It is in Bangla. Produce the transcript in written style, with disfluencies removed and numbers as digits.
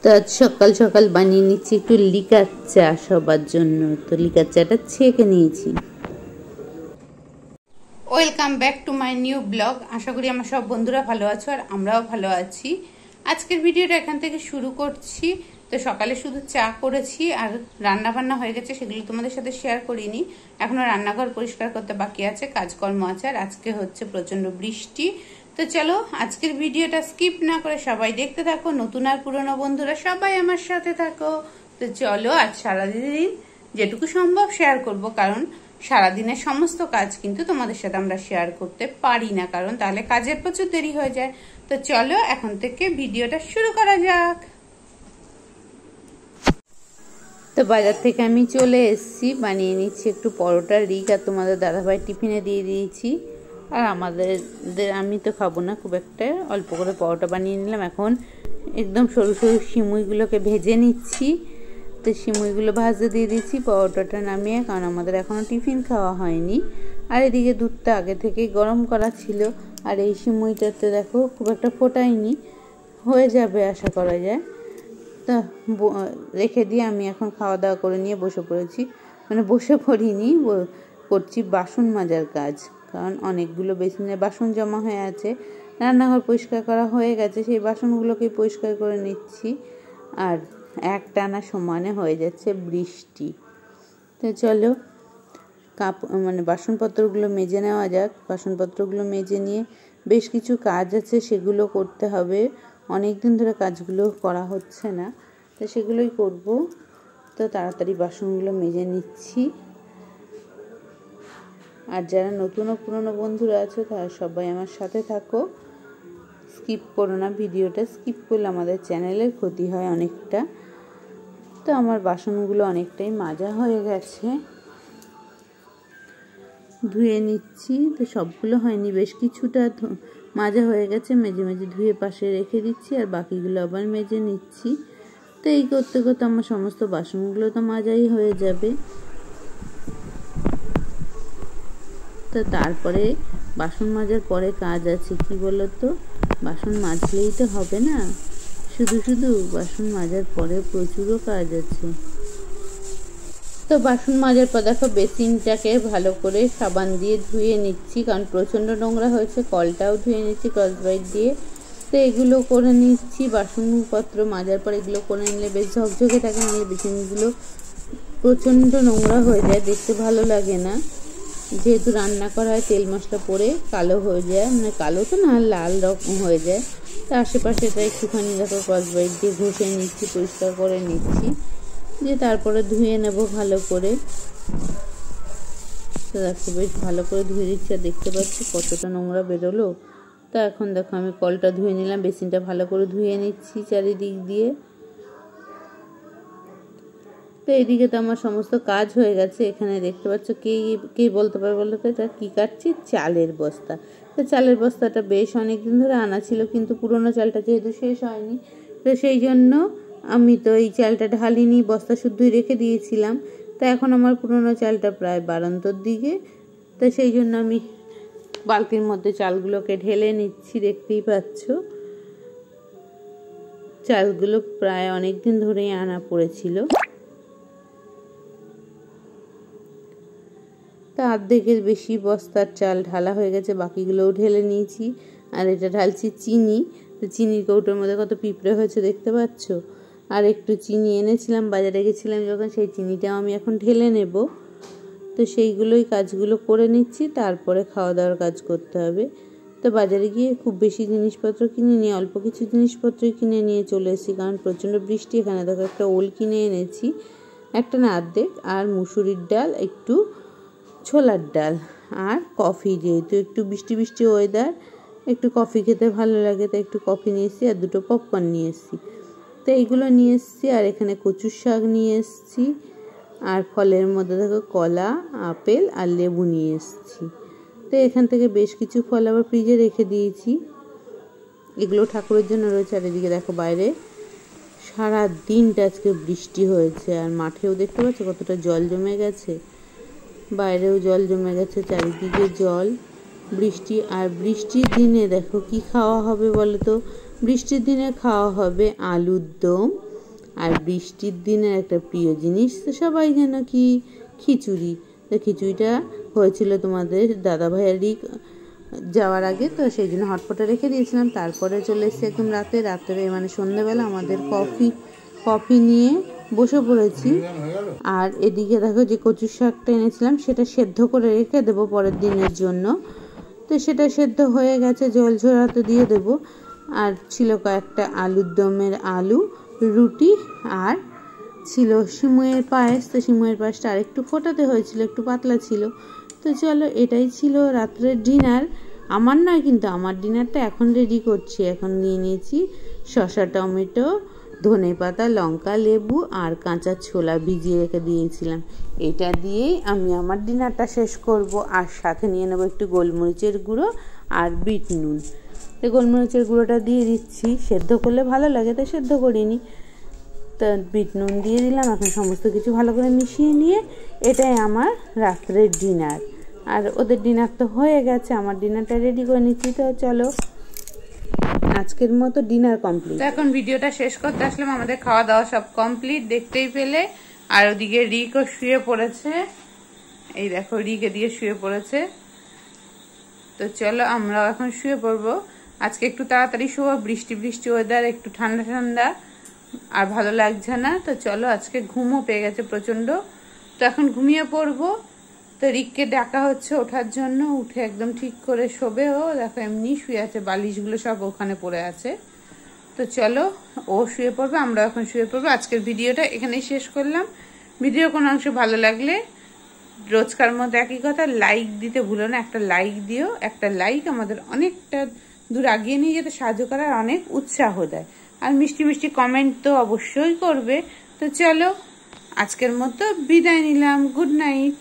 তো আজ সকাল সকাল বানিয়ে নিচ্ছি একটু লিকার চা সবার জন্য। তো লিকার চাটা ছেঁকে নিয়েছি। Welcome back to my new blog. আশা করি আমার সব বন্ধুরা ভালো আছো আর আমরাও ভালো আছি। আজকের ভিডিওটা এখান থেকে শুরু করছি। তো সকালে শুধু চা করেছি আর রান্না বান্না হয়ে গেছে, সেগুলো তোমাদের সাথে শেয়ার করিনি। এখনো রান্নাঘর পরিষ্কার করতে বাকি আছে, কাজকর্ম আছে। আর আজকে হচ্ছে প্রচন্ড বৃষ্টি। তো চলো আজকের ভিডিওটা স্কিপ না করে সবাই দেখতে থাকো। নতুন আর পুরনো বন্ধুরা সবাই আমার সাথে থাকো। তো চলো আজ সারাদিন যেটুকু সম্ভব শেয়ার করব, কারণ সারাদিনের সমস্ত কাজ কিন্তু তোমাদের সাথে আমরা শেয়ার করতে পারি না, কারণ তাহলে কাজের প্রচুর দেরি হয়ে যায়। তো চলো এখন থেকে ভিডিওটা শুরু করা যাক। তো বাজার থেকে আমি চলে এসেছি, বানিয়ে নিচ্ছি একটু পরোটা রিক, আর তোমাদের দাদাভাই টিফিনে দিয়ে দিয়েছি। আর আমাদের আমি তো খাবো না খুব একটা, অল্প করে পরোটা বানিয়ে নিলাম। এখন একদম সরু সরু সিমুইগুলোকে ভেজে নিচ্ছি। তো সিমুইগুলো ভাজতে দিয়ে দিচ্ছি পরোটাটা নামিয়ে, কারণ আমাদের এখনও টিফিন খাওয়া হয়নি। আর এদিকে দুধটা আগে থেকেই গরম করা ছিল। আর এই সিমুইটাতে দেখো খুব একটা ফোটায়নি, হয়ে যাবে আশা করা যায়। তা রেখে দিয়ে আমি এখন খাওয়া দাওয়া করে নিয়ে বসে পড়েছি। মানে বসে পড়িনি, করছি বাসন মাজার কাজ, কারণ অনেকগুলো বেসিনে বাসন জমা হয়ে আছে। রান্নাঘর পরিষ্কার করা হয়ে গেছে, সেই বাসনগুলোকে পরিষ্কার করে নিচ্ছি। আর একটানা সমানে হয়ে যাচ্ছে বৃষ্টি। তো চলো বাসনপত্রগুলো মেজে নেওয়া যাক। বাসনপত্রগুলো মেজে নিয়ে বেশ কিছু কাজ আছে, সেগুলো করতে হবে। অনেক দিন ধরে কাজগুলো করা হচ্ছে না, তো সেগুলোই করব। তো তাড়াতাড়ি বাসনগুলো মেজে নিচ্ছি। আর যারা নতুন ও পুরনো বন্ধুরা আছো তারা সবাই আমার সাথে থাকো, স্কিপ করো না ভিডিওটা। স্কিপ করলে আমাদের চ্যানেলের ক্ষতি হয় অনেকটা। তো আমার বাসনগুলো অনেকটাই মাজা হয়ে গেছে, ধুয়ে নিচ্ছি। তো সবগুলো হয়নি, বেশ কিছুটা মাজা হয়ে গেছে। মেজে মেজে ধুয়ে পাশে রেখে দিচ্ছি, আর বাকিগুলো আবার মেজে নিচ্ছি। তো এই করতে করতে আমার সমস্ত বাসনগুলো তো মাজাই হয়ে যাবে। তো তারপরে বাসন মাজার পরে কাজ আছে, কি বলো তো? বাসন মাজলেই তো হবে না, শুধু শুধু বাসন মাজার পরে প্রচুরও কাজ আছে। তো বাসন মাজার পর দেখো বেসিনটাকে ভালো করে সাবান দিয়ে ধুয়ে নিচ্ছি, কারণ প্রচণ্ড নোংরা হয়েছে। কলটাও ধুয়ে নিচ্ছি ক্রসবাইট দিয়ে। তো এগুলো করে নিচ্ছি। বাসনপত্র মাজার পর এগুলো করে নিলে বেশ ঝকঝকে থাকে, নিয়ে বেসিনগুলো প্রচণ্ড নোংরা হয়ে যায়, দেখতে ভালো লাগে না। যেহেতু রান্না করা হয় তেল মশলা পরে কালো হয়ে যায়, মানে কালো তো না, লাল রকম হয়ে যায়। তো আশেপাশেটা একটুখানি দেখো ক্রসবাইট দিয়ে ঘষে নিচ্ছি, পরিষ্কার করে নিচ্ছি, দিয়ে তারপরে ধুয়ে নেব ভালো করে। তো দেখো বেশ ভালো করে ধুয়ে দিচ্ছি, আর দেখতে পাচ্ছি কতটা নোংরা বেরোলো। তো এখন দেখো আমি কলটা ধুয়ে নিলাম, বেসিনটা ভালো করে ধুয়ে নিচ্ছি চারিদিক দিয়ে। তো এইদিকে তো আমার সমস্ত কাজ হয়ে গেছে। এখানে দেখতে পাচ্ছ কে বলতে পারবে বলো তো এটা কী কাটছি? চালের বস্তা। তো চালের বস্তাটা বেশ অনেকদিন ধরে আনা ছিল, কিন্তু পুরোনো চালটা যেহেতু শেষ হয়নি, তো সেই জন্য আমি তো এই চালটা ঢালিনি, বস্তা শুদ্ধই রেখে দিয়েছিলাম। তো এখন আমার পুরোনো চালটা প্রায় বাড়ন্তর দিকে। তো সেই জন্য আমি বালতির মধ্যে চালগুলোকে ঢেলে নিচ্ছি, দেখতেই পাচ্ছ। চালগুলো প্রায় অনেক দিন ধরেই আনা পড়েছিল। তা অর্ধেকের বেশি বস্তার চাল ঢালা হয়ে গেছে, বাকিগুলোও ঢেলে নিয়েছি। আর এটা ঢালছি চিনি। তো চিনির কৌটোর মধ্যে কত পিঁপড়ে হয়েছে দেখতে পাচ্ছ। আর একটু চিনি এনেছিলাম, বাজারে গেছিলাম যখন, সেই চিনিটাও আমি এখন ঢেলে নেব। তো সেইগুলোই কাজগুলো করে নিচ্ছি, তারপরে খাওয়া দাওয়ার কাজ করতে হবে। তো বাজারে গিয়ে খুব বেশি জিনিসপত্র কিনে নিয়ে অল্প কিছু জিনিসপত্রই কিনে নিয়ে চলে এসেছি, কারণ প্রচণ্ড বৃষ্টি। এখানে দেখো একটা ওল কিনে এনেছি, একটা না অর্ধেক, আর মুসুরির ডাল, একটু ছোলার ডাল, আর কফি। যেহেতু একটু বৃষ্টি বৃষ্টি ওয়েদার, একটু কফি খেতে ভালো লাগে, তাই একটু কফি নিয়ে এসেছি, আর দুটো পপকর্ন নিয়ে এসেছি। তো এইগুলো নিয়ে এসেছি। আর এখানে কচুর শাক নিয়ে এসেছি, আর ফলের মধ্যে দেখো কলা, আপেল আর লেবু নিয়ে এসেছি। তো এখান থেকে বেশ কিছু ফল আবার ফ্রিজে রেখে দিয়েছি, এগুলো ঠাকুরের জন্য রয়েছে। আর এদিকে দেখো বাইরে সারা দিনটা আজকে বৃষ্টি হয়েছে, আর মাঠেও দেখতে পাচ্ছ কতটা জল জমে গেছে, বাইরেও জল জমে গেছে, চারিদিকে জল, বৃষ্টি। আর বৃষ্টির দিনে দেখো কি খাওয়া হবে বলো তো? বৃষ্টির দিনে খাওয়া হবে আলুর দম আর বৃষ্টির দিনের একটা প্রিয় জিনিস তো সবাই যেন কি, খিচুড়ি। তো খিচুড়িটা হয়েছিল তোমাদের দাদা ভাইয়ারই যাওয়ার আগে, তো সেই জন্য হটপটে রেখে দিয়েছিলাম। তারপরে চলে এসেছি একদম রাত্রে মানে সন্ধ্যেবেলা আমাদের কফি নিয়ে বসে পড়েছি। আর এদিকে দেখো যে কচুর শাকটা এনেছিলাম সেটা সেদ্ধ করে রেখে দেবো পরের দিনের জন্য। তো সেটা সেদ্ধ হয়ে গেছে, জল ঝরাতে দিয়ে দেবো। আর ছিল কয়েকটা আলুর দমের আলু, রুটি, আর ছিল সিমুয়ের পায়েস। তো সিমুয়ের পায়েসটা আর একটু ফোটাতে হয়েছিল, একটু পাতলা ছিল। তো চলো, এটাই ছিল রাত্রের ডিনার। আমার নয় কিন্তু, আমার ডিনারটা এখন রেডি করছি। এখন নিয়ে নিয়েছি শসা, টমেটো, ধনেপাতা, লঙ্কা, লেবু আর কাঁচা ছোলা ভিজিয়ে রেখে দিয়েছিলাম। এটা দিয়েই আমি আমার ডিনারটা শেষ করব। আর সাথে নিয়ে নেবো একটু গোলমরিচের গুঁড়ো আর বিট নুন। তো গোলমরিচের গুঁড়োটা দিয়ে দিচ্ছি, সেদ্ধ করলে ভালো লাগে তাই সেদ্ধ করিনি। তো বিট নুন দিয়ে দিলাম। এখন সমস্ত কিছু ভালো করে মিশিয়ে নিয়ে এটাই আমার রাত্রের ডিনার। আর ওদের ডিনার তো হয়ে গেছে, আমার ডিনারটা রেডি করে নিচ্ছি। তো চলো, আজকের মতো ডিনার কমপ্লিট। তো এখন ভিডিওটা শেষ করতে আসলাম। আমাদের খাওয়া দাওয়া সব কমপ্লিট দেখতেই পেলে। আর ওদিকে রিকও শুয়ে পড়েছে, এই দেখো রিকে দিয়ে শুয়ে পড়েছে। তো চলো আমরাও এখন শুয়ে পড়বো। আজকে একটু তাড়াতাড়ি শোবো, বৃষ্টি ওয়েদার, একটু ঠান্ডা আর ভালো লাগছে না। তো চলো, আজকে ঘুমও পেয়ে গেছে প্রচন্ড। তো এখন ঘুমিয়ে পড়বো। তো রিককে ডাকা হচ্ছে ওঠার জন্য, উঠে একদম ঠিক করে শোবে। ও দেখো এমনি শুয়ে আছে, বালিশগুলো সব ওখানে পড়ে আছে। তো চলো, ও শুয়ে পড়বে, আমরা এখন শুয়ে পড়বো। আজকের ভিডিওটা এখানেই শেষ করলাম। ভিডিও কোনো অংশ ভালো লাগলে রোজকার মতো একই কথা, লাইক দিতে ভুলো না। একটা লাইক দিও, একটা লাইক আমাদের অনেকটা দূর আগিয়ে নিয়ে যেতে সাহায্য করার অনেক উৎসাহ দেয়। আর মিষ্টি কমেন্ট তো অবশ্যই করবে। তো চলো, আজকের মতো বিদায় নিলাম। Good night.